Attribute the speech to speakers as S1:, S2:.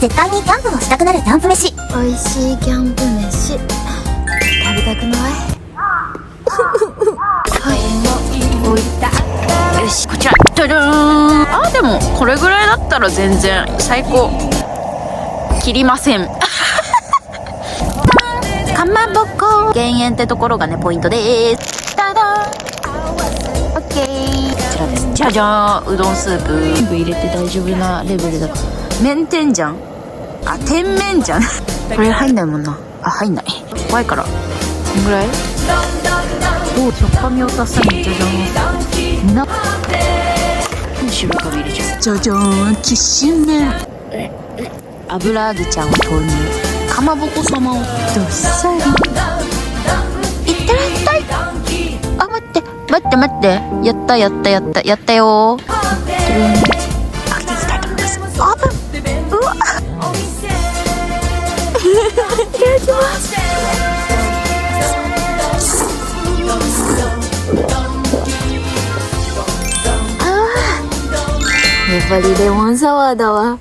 S1: 絶対にキャンプもしたくなるキャンプ飯。
S2: 美味しいキャンプ飯食べたくない
S3: 置いた。よし、こちらドドーン。あ、でもこれぐらいだったら全然最高。切りませんかまぼこ減塩ってところがねポイントです。ダダン。オッケー、こちらです。じゃじゃーん、うどんスープ全部入れて大丈夫なレベルだ。麺天じゃん。あ、甜麺じゃんこれ入んないもんな。あ、入んない。怖いから。こんぐらい。おお、しょっぱみを足さにじゃじゃーん。な、何種類か入れちゃう。じゃじゃーん、きしめん。油揚げちゃんを投入。かまぼこ様をどっさり。いってらっしゃい。あ、待って待って待って、やったやったやったやったよー。開けていきたいと思います。オープン。うわいただきます。やっぱりレモンサワーだわ。